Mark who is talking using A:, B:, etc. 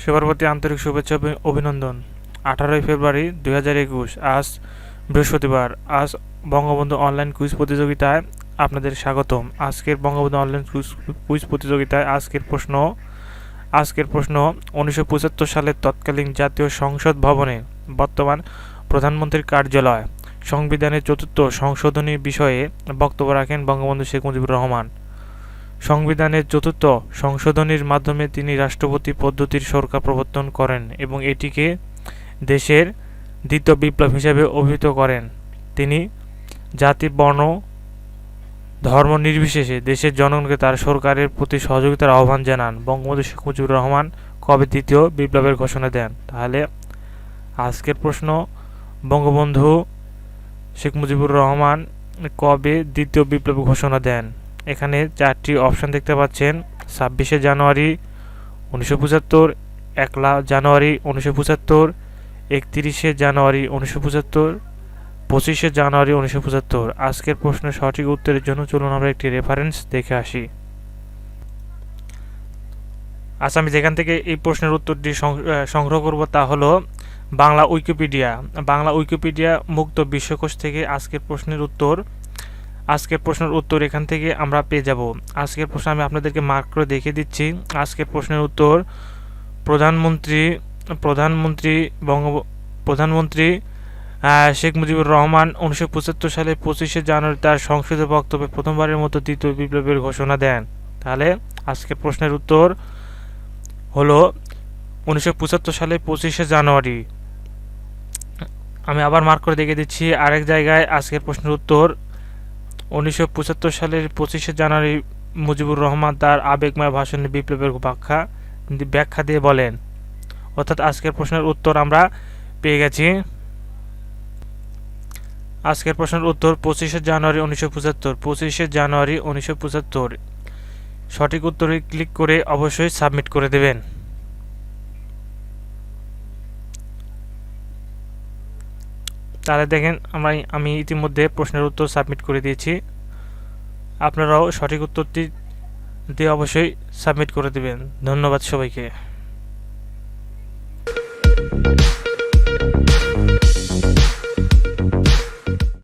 A: সবার প্রতি আন্তরিক শুভেচ্ছা অভিনন্দন। 18ই ফেব্রুয়ারি 2021 আজ বৃহস্পতিবার। আজ বঙ্গবন্ধু অনলাইন কুইজ প্রতিযোগিতায় আপনাদের স্বাগতম। আজকের বঙ্গবন্ধু অনলাইন কুইজ প্রতিযোগিতায় আজকের প্রশ্ন 1975 সালের তৎকালীন জাতীয় সংসদ ভবনে বর্তমান প্রধানমন্ত্রীর কার্যালয় সংবিধানের চতুর্থ সংশোধনী বিষয়ে বক্তব্য রাখেন বঙ্গবন্ধু শেখ মুজিবুর রহমান। সংবিধানের চতুর্থ সংশোধনীর মাধ্যমে তিনি রাষ্ট্রপতি পদ্ধতির সরকার প্রবর্তন করেন এবং এটিকে দেশের দ্বিতীয় বিপ্লব হিসেবে অভিহিত করেন। তিনি জাতি, বর্ণ, ধর্ম নির্বিশেষে দেশের জনগণকে তার সরকারের প্রতি সহযোগিতার আহ্বান জানান। বঙ্গবন্ধু শেখ মুজিবুর রহমান কবে দ্বিতীয় বিপ্লবের ঘোষণা দেন? তাহলে আজকের প্রশ্ন, বঙ্গবন্ধু শেখ মুজিবুর রহমান কবে দ্বিতীয় বিপ্লবের ঘোষণা দেন? এখানে চারটি অপশন দেখতে পাচ্ছেন: 26শে জানুয়ারি 1975, 1 জানুয়ারি 1975, 31শে জানুয়ারি 1975, 25শে জানুয়ারি 1975। আজকের প্রশ্নের সঠিক উত্তরের জন্য চলুন আমরা একটি রেফারেন্স দেখে আসি। আচ্ছা, আমি যেখান থেকে এই প্রশ্নের উত্তরটি সংগ্রহ করব তা হলো বাংলা উইকিপিডিয়া মুক্ত বিশ্বকোষ থেকে আজকের প্রশ্নের উত্তর এখান থেকে আমরা পেয়ে যাব। আজকের প্রশ্ন আমি আপনাদেরকে মার্ক করে দেখিয়ে দিচ্ছি। আজকের প্রশ্নের উত্তর, প্রধানমন্ত্রী শেখ মুজিবুর রহমান 1975 সালে 25শে জানুয়ারি তার সংসদীয় বক্তব্যে প্রথমবারের মতো দ্বিতীয় বিপ্লবের ঘোষণা দেন। তাহলে আজকের প্রশ্নের উত্তর হলো 1975 সালে 25শে জানুয়ারি। আমি আবার মার্ক করে দেখিয়ে দিচ্ছি আরেক জায়গায়। আজকের প্রশ্নের উত্তর 1975 সালের 25শে জানুয়ারি মুজিবুর রহমান তার আবেগময় ভাষণে বিপ্লবের ব্যাখ্যা দিয়ে বলেন। অর্থাৎ আজকের প্রশ্নের উত্তর আমরা পেয়ে গেছি। আজকের প্রশ্নের উত্তর 25শে জানুয়ারি 1975। 25শে জানুয়ারি 1975 সঠিক উত্তরে ক্লিক করে অবশ্যই সাবমিট করে দেবেন। তাহলে দেখেন, আমি ইতিমধ্যে প্রশ্নের উত্তর সাবমিট করে দিয়েছি। আপনারাও সঠিক উত্তরটি দিয়ে অবশ্যই সাবমিট করে দেবেন। ধন্যবাদ সবাইকে।